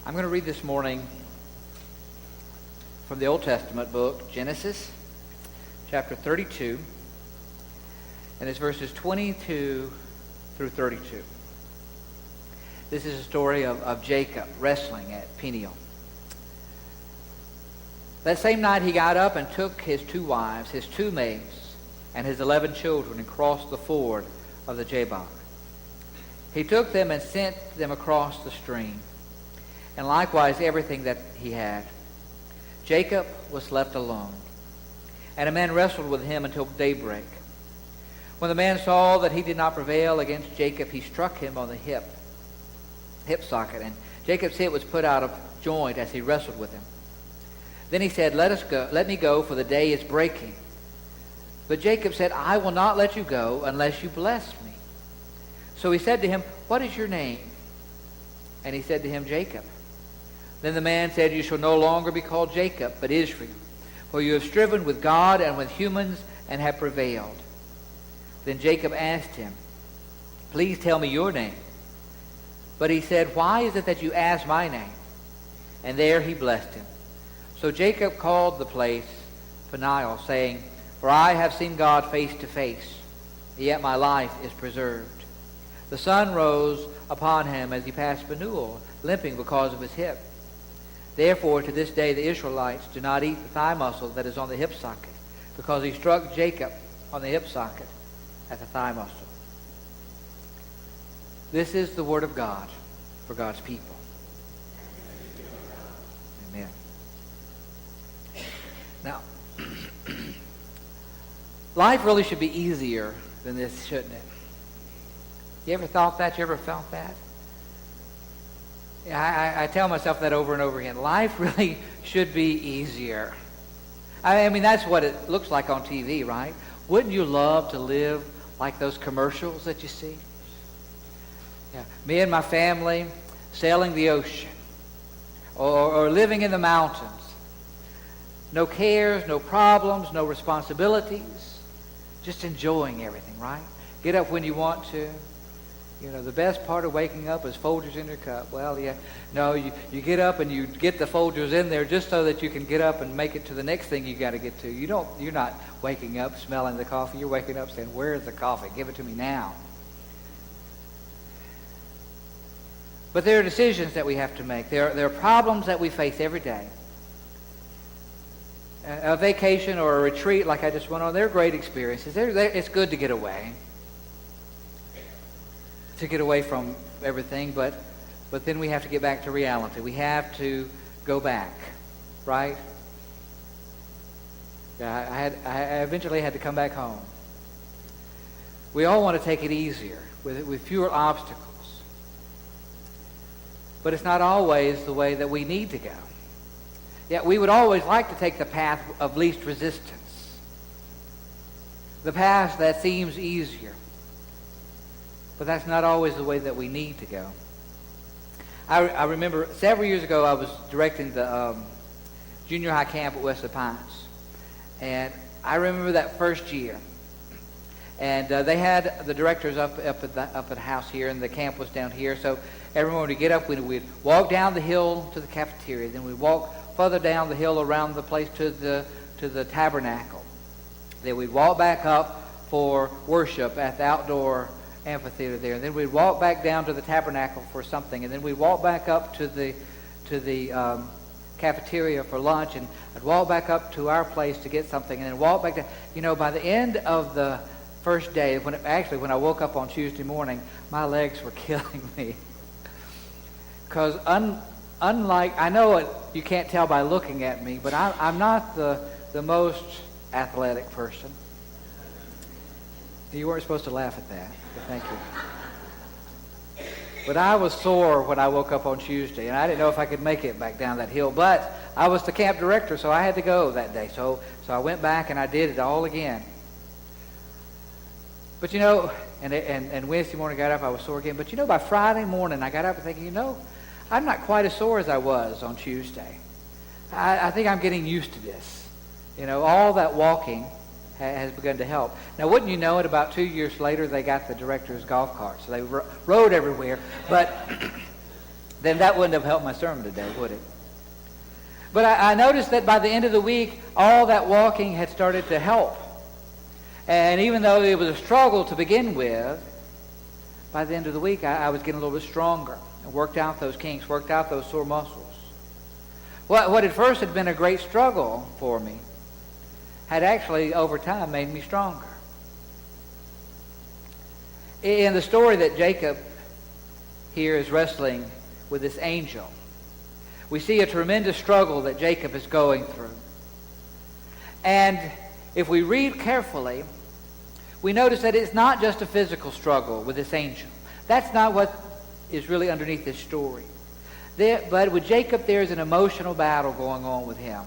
I'm going to read this morning from the Old Testament book, Genesis, chapter 32, and it's verses 22 through 32. This is a story of Jacob wrestling at Peniel. That same night he got up and took his 2 wives, his 2 maids, and his 11 children and crossed the ford of the Jabbok. He took them and sent them across the stream, and likewise everything that he had. Jacob was left alone, and a man wrestled with him until daybreak. When the man saw that he did not prevail against Jacob, he struck him on the hip socket, and Jacob's hip was put out of joint as he wrestled with him. Then he said, "Let me go, for the day is breaking." But Jacob said, "I will not let you go unless you bless me." So he said to him, "What is your name?" And he said to him, "Jacob." Then the man said, "You shall no longer be called Jacob, but Israel, for you have striven with God and with humans and have prevailed." Then Jacob asked him, "Please tell me your name." But he said, "Why is it that you ask my name?" And there he blessed him. So Jacob called the place Peniel, saying, "For I have seen God face to face, yet my life is preserved." The sun rose upon him as he passed Peniel, limping because of his hip. Therefore, to this day, the Israelites do not eat the thigh muscle that is on the hip socket, because he struck Jacob on the hip socket at the thigh muscle. This is the word of God for God's people. Amen. Now, life really should be easier than this, shouldn't it? You ever thought that? You ever felt that? I tell myself that over and over again. Life really should be easier. I mean, that's what it looks like on TV, right? Wouldn't you love to live like those commercials that you see? Yeah. Me and my family sailing the ocean or living in the mountains. No cares, no problems, no responsibilities. Just enjoying everything, right? Get up when you want to. You know, the best part of waking up is Folgers in your cup. Well, yeah, no, you get up and you get the Folgers in there just so that you can get up and make it to the next thing you got to get to. You're not waking up smelling the coffee. You're waking up saying, "Where's the coffee? Give it to me now." But there are decisions that we have to make. There are problems that we face every day. A vacation or a retreat like I just went on, they're great experiences. It's good to get away. To get away from everything, but then we have to get back to reality. We have to go back, right? Yeah, I eventually had to come back home. We all want to take it easier, with fewer obstacles. But it's not always the way that we need to go. Yet we would always like to take the path of least resistance, the path that seems easier. But that's not always the way that we need to go. I remember several years ago I was directing the junior high camp at West of Pines. And I remember that first year. And they had the directors up at the house here, and the camp was down here. So everyone would get up, we'd walk down the hill to the cafeteria. Then we'd walk further down the hill around the place to the tabernacle. Then we'd walk back up for worship at the outdoor amphitheater there, and then we'd walk back down to the tabernacle for something, and then we'd walk back up to the cafeteria for lunch, and I'd walk back up to our place to get something, and then walk back down. You know, by the end of the first day, when I woke up on Tuesday morning, my legs were killing me, because unlike, I know you can't tell by looking at me, but I'm not the most athletic person. You weren't supposed to laugh at that, but thank you. But I was sore when I woke up on Tuesday, and I didn't know if I could make it back down that hill. But I was the camp director, so I had to go that day. So I went back and I did it all again. But you know, and Wednesday morning I got up, I was sore again. But you know, by Friday morning I got up and thinking, you know, I'm not quite as sore as I was on Tuesday. I think I'm getting used to this. You know, all that walking has begun to help. Now, wouldn't you know it, about 2 years later, they got the director's golf cart, so they rode everywhere. But then that wouldn't have helped my sermon today, would it? But I noticed that by the end of the week, all that walking had started to help. And even though it was a struggle to begin with, by the end of the week, I was getting a little bit stronger and worked out those kinks, worked out those sore muscles. What at first had been a great struggle for me had actually, over time, made me stronger. In the story that Jacob here is wrestling with this angel, we see a tremendous struggle that Jacob is going through. And if we read carefully, we notice that it's not just a physical struggle with this angel. That's not what is really underneath this story. But with Jacob, there's an emotional battle going on with him.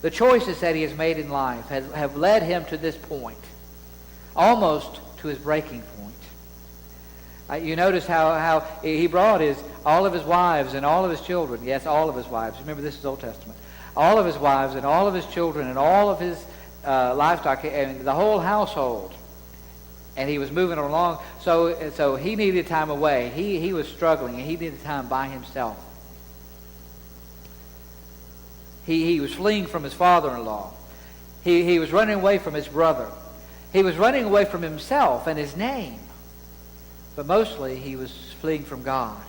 The choices that he has made in life have led him to this point, almost to his breaking point. You notice how he brought all of his wives and all of his children. Yes, all of his wives. Remember, this is Old Testament. All of his wives and all of his children and all of his livestock and the whole household. And he was moving along. So he needed time away. He was struggling, and he needed time by himself. He was fleeing from his father-in-law. He was running away from his brother. He was running away from himself and his name. But mostly he was fleeing from God.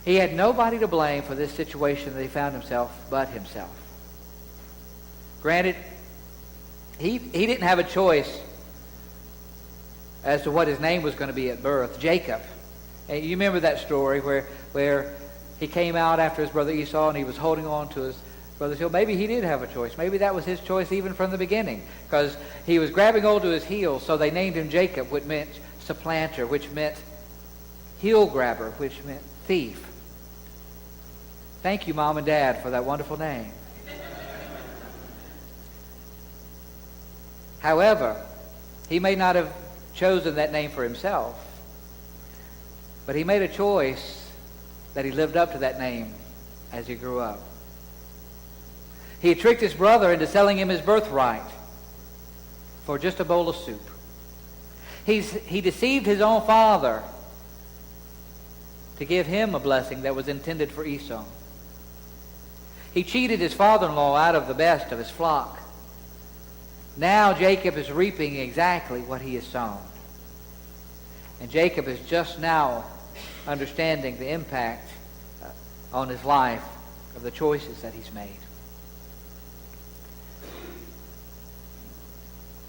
He had nobody to blame for this situation that he found himself but himself. Granted, he didn't have a choice as to what his name was going to be at birth. Jacob. And you remember that story where he came out after his brother Esau and he was holding on to his brother's heel. Maybe he did have a choice. Maybe that was his choice even from the beginning, because he was grabbing hold to his heels, so they named him Jacob, which meant supplanter, which meant heel grabber, which meant thief. Thank you, Mom and Dad, for that wonderful name. However, he may not have chosen that name for himself, but he made a choice that he lived up to that name as he grew up. He had tricked his brother into selling him his birthright for just a bowl of soup. He deceived his own father to give him a blessing that was intended for Esau. He cheated his father-in-law out of the best of his flock. Now Jacob is reaping exactly what he has sown. And Jacob is just now understanding the impact on his life of the choices that he's made.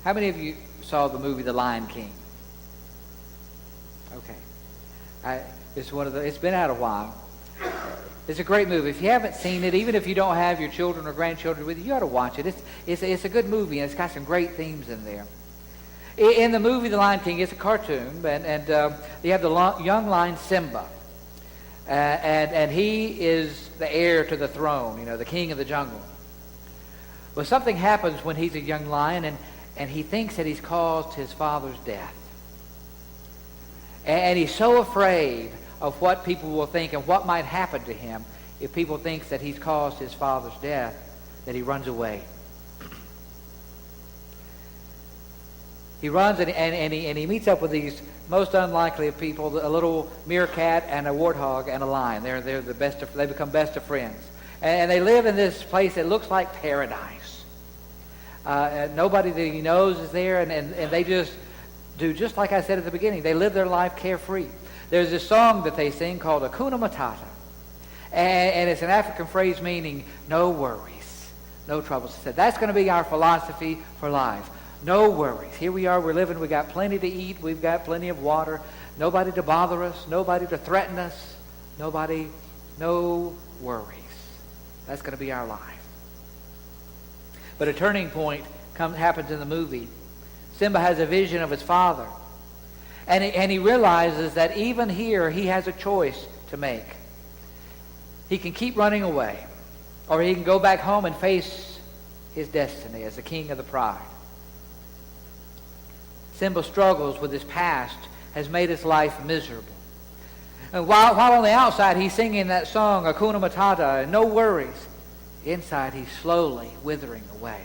How many of you saw the movie The Lion King? Okay. It's been out a while. It's a great movie. If you haven't seen it, even if you don't have your children or grandchildren with you, you ought to watch it. It's a good movie, and it's got some great themes in there. In the movie The Lion King, it's a cartoon, and you have the young lion Simba. And he is the heir to the throne, the king of the jungle. Well, something happens when he's a young lion, and he thinks that he's caused his father's death. And he's so afraid of what people will think and what might happen to him if people think that he's caused his father's death, that he runs away. He runs and he meets up with these most unlikely of people, a little meerkat and a warthog and a lion. They're the best they become best of friends. And they live in this place that looks like paradise. Nobody that he knows is there, and they just do just like I said at the beginning. They live their life carefree. There's this song that they sing called Hakuna Matata. And it's an African phrase meaning no worries, no troubles. It said that's going to be our philosophy for life. No worries. Here we are, we're living, we got plenty to eat, we've got plenty of water, nobody to bother us, nobody to threaten us, no worries. That's going to be our life. But a turning point happens in the movie. Simba has a vision of his father. And he realizes that even here he has a choice to make. He can keep running away, or he can go back home and face his destiny as the king of the pride. Simba's struggles with his past has made his life miserable. And while on the outside he's singing that song, Hakuna Matata, and no worries, inside he's slowly withering away.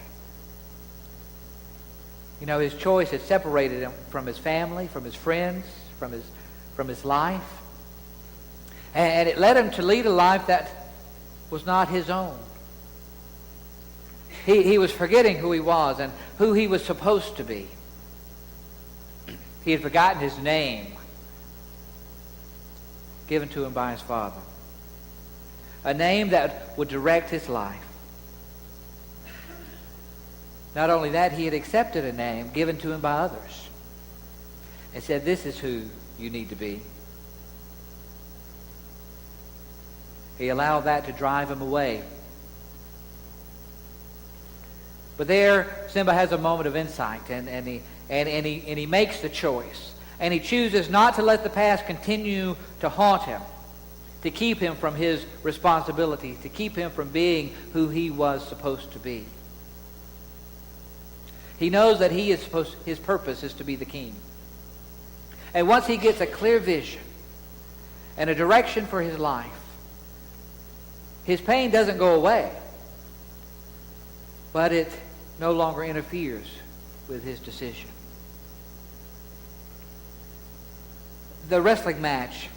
His choice had separated him from his family, from his friends, from his life. And it led him to lead a life that was not his own. He was forgetting who he was and who he was supposed to be. He had forgotten his name given to him by his father. A name that would direct his life. Not only that, he had accepted a name given to him by others and said, this is who you need to be. He allowed that to drive him away. But there, Simba has a moment of insight, and he makes the choice. And he chooses not to let the past continue to haunt him, to keep him from his responsibility, to keep him from being who he was supposed to be. He knows that his purpose is to be the king. And once he gets a clear vision and a direction for his life, his pain doesn't go away, but it no longer interferes with his decision. The wrestling match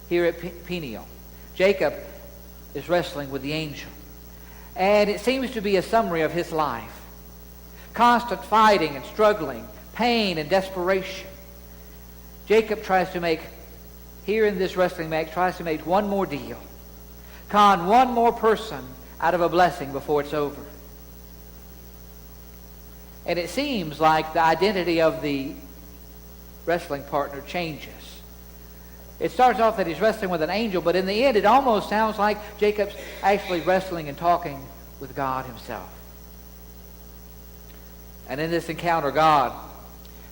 here at Peniel, Jacob is wrestling with the angel. And it seems to be a summary of his life. Constant fighting and struggling, pain and desperation. Jacob tries to make, here in this wrestling match, tries to make one more deal. Con one more person out of a blessing before it's over. And it seems like the identity of the wrestling partner changes. It starts off that he's wrestling with an angel, but in the end it almost sounds like Jacob's actually wrestling and talking with God himself. And in this encounter, God,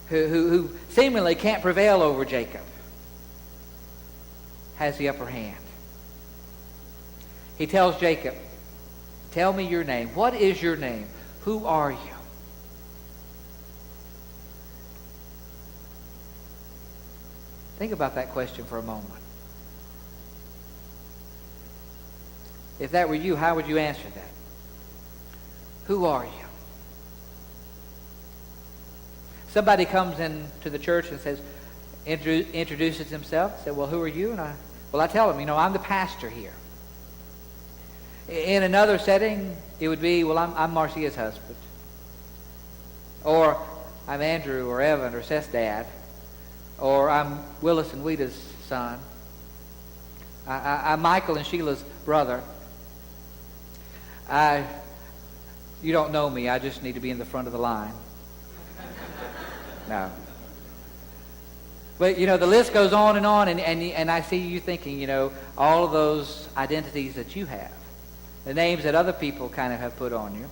who seemingly can't prevail over Jacob, has the upper hand. He tells Jacob, tell me your name. What is your name? Who are you? Think about that question for a moment. If that were you, how would you answer that? Who are you? Somebody comes into the church and says, introduces himself, said, well, who are you? And I tell him, I'm the pastor here. In another setting, it would be, well, I'm Marcia's husband. Or I'm Andrew or Evan or Seth's dad. Or I'm Willis and Wheda's son. I'm Michael and Sheila's brother. You don't know me. I just need to be in the front of the line. No. But, the list goes on, and I see you thinking, all of those identities that you have, the names that other people kind of have put on you.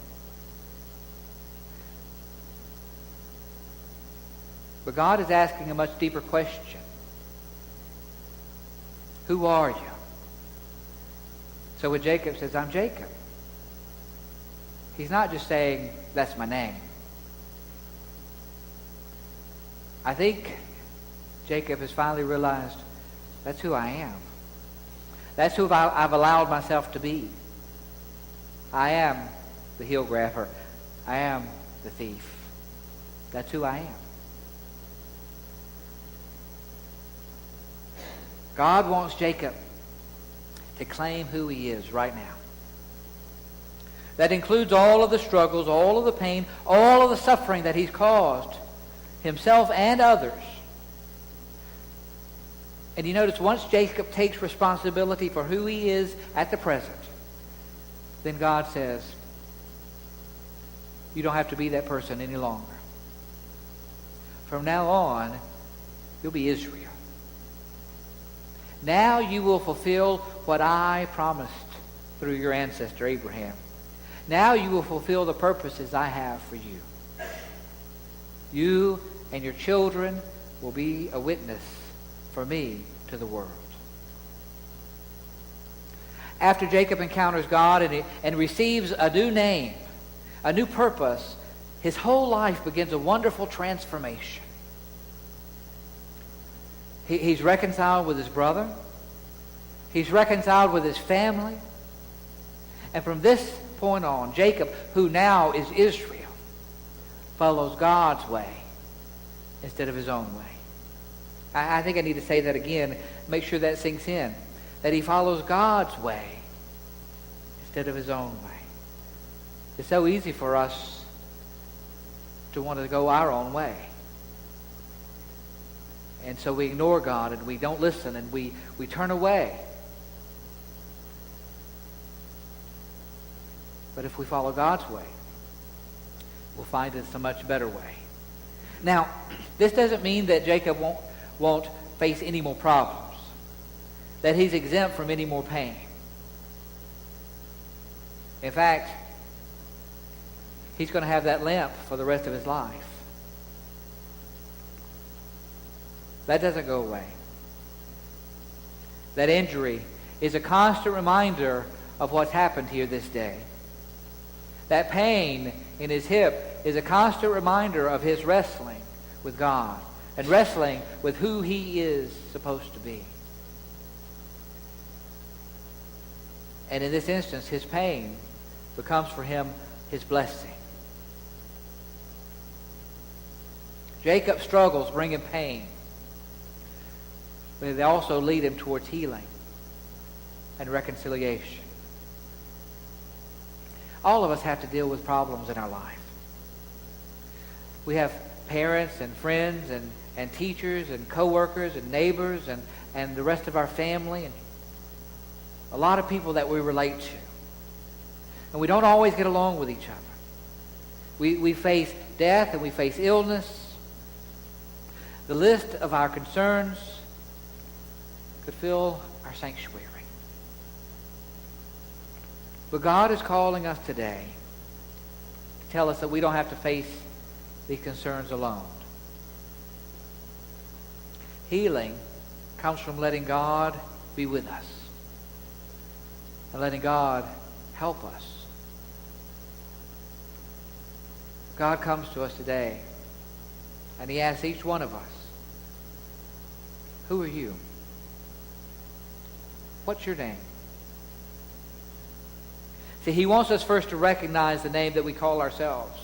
But God is asking a much deeper question. Who are you? So when Jacob says, I'm Jacob, he's not just saying, that's my name. I think Jacob has finally realized, that's who I am. That's who I've allowed myself to be. I am the heel grabber. I am the thief. That's who I am. God wants Jacob to claim who he is right now. That includes all of the struggles, all of the pain, all of the suffering that he's caused himself and others. And you notice once Jacob takes responsibility for who he is at the present, then God says, you don't have to be that person any longer. From now on, you'll be Israel. Now you will fulfill what I promised through your ancestor Abraham. Now you will fulfill the purposes I have for you. You and your children will be a witness for me to the world. After Jacob encounters God and receives a new name, a new purpose, his whole life begins a wonderful transformation. He's reconciled with his brother. He's reconciled with his family. And from this point on, Jacob, who now is Israel, follows God's way instead of his own way. I think I need to say that again. make sure that sinks in. That he follows God's way instead of his own way. It's so easy for us to want to go our own way. And so we ignore God and we don't listen and we turn away. But if we follow God's way, we'll find it's a much better way. Now, this doesn't mean that Jacob won't face any more problems, that he's exempt from any more pain. In fact, he's going to have that limp for the rest of his life. That doesn't go away. That injury is a constant reminder of what's happened here this day. That pain in his hip is a constant reminder of his wrestling with God and wrestling with who he is supposed to be. And in this instance, his pain becomes for him his blessing. Jacob's struggles bring him pain, but they also lead him towards healing and reconciliation. All of us have to deal with problems in our life. We have parents and friends and teachers and co-workers and neighbors and the rest of our family and a lot of people that we relate to. And we don't always get along with each other. We face death and we face illness. The list of our concerns could fill our sanctuary. But God is calling us today to tell us that we don't have to face these concerns alone. Healing comes from letting God be with us and letting God help us. God comes to us today and he asks each one of us, who are you? What's your name? See, he wants us first to recognize the name that we call ourselves.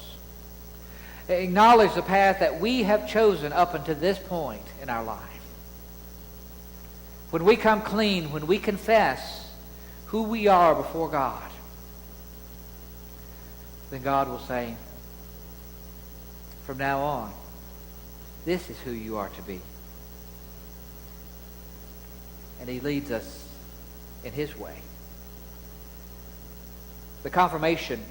Acknowledge the path that we have chosen up until this point in our life. When we come clean, when we confess who we are before God, then God will say, from now on, this is who you are to be. And he leads us in his way. The confirmation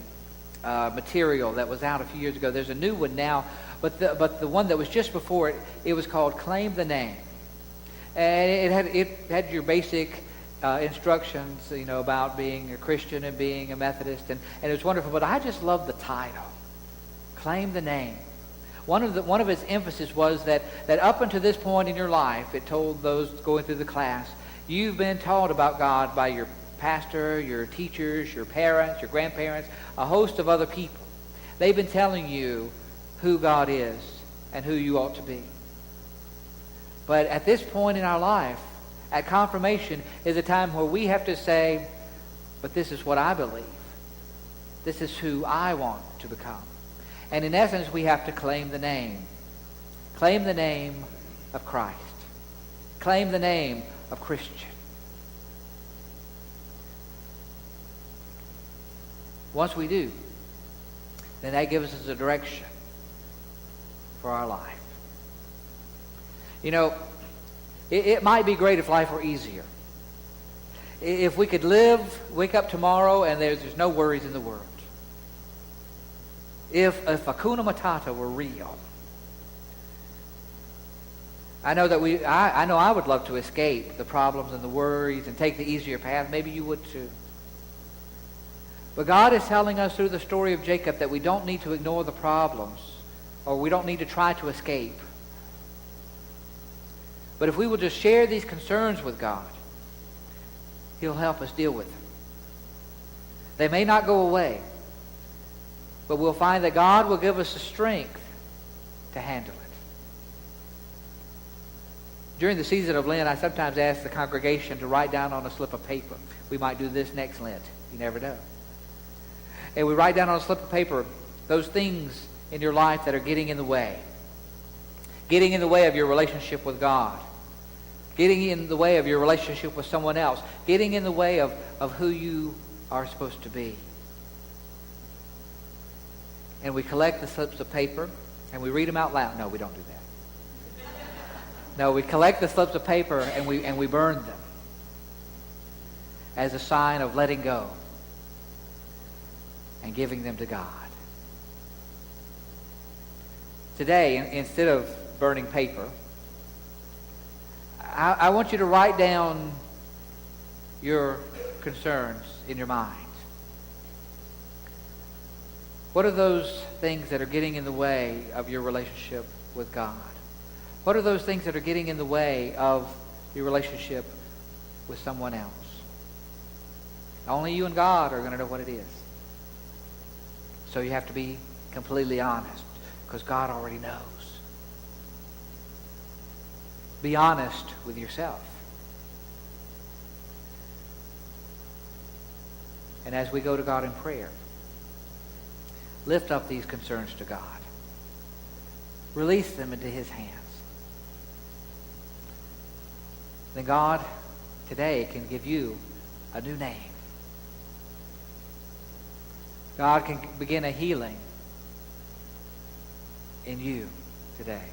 material that was out a few years ago, there's a new one now, but the one that was just before it, it was called Claim the Name. And it had your basic instructions, about being a Christian and being a Methodist, and it was wonderful. But I just love the title, Claim the Name. One of its emphasis was that up until this point in your life, it told those going through the class, you've been taught about God by your pastor, your teachers, your parents, your grandparents, a host of other people. They've been telling you who God is and who you ought to be. But at this point in our life, at confirmation, is a time where we have to say, but this is what I believe. This is who I want to become. And in essence, we have to claim the name. Claim the name of Christ. Claim the name of Christian. Once we do, then that gives us a direction for our life. It might be great if life were easier. If we could wake up tomorrow and there's no worries in the world. If Hakuna Matata were real. I know that I know I would love to escape the problems and the worries and take the easier path. Maybe you would too. But God is telling us through the story of Jacob that we don't need to ignore the problems or we don't need to try to escape. But if we will just share these concerns with God, he'll help us deal with them. They may not go away, but we'll find that God will give us the strength to handle it. During the season of Lent, I sometimes ask the congregation to write down on a slip of paper. We might do this next Lent. You never know. And we write down on a slip of paper those things in your life that are getting in the way. Getting in the way of your relationship with God. getting in the way of your relationship with someone else, getting in the way of who you are supposed to be. And we collect the slips of paper and we read them out loud. No, we don't do that. No, we collect the slips of paper and we burn them as a sign of letting go and giving them to God. Today, instead of burning paper, I want you to write down your concerns in your mind. What are those things that are getting in the way of your relationship with God? What are those things that are getting in the way of your relationship with someone else? Only you and God are going to know what it is. So you have to be completely honest, because God already knows. Be honest with yourself. And as we go to God in prayer, lift up these concerns to God. Release them into His hands. Then God today can give you a new name. God can begin a healing in you today.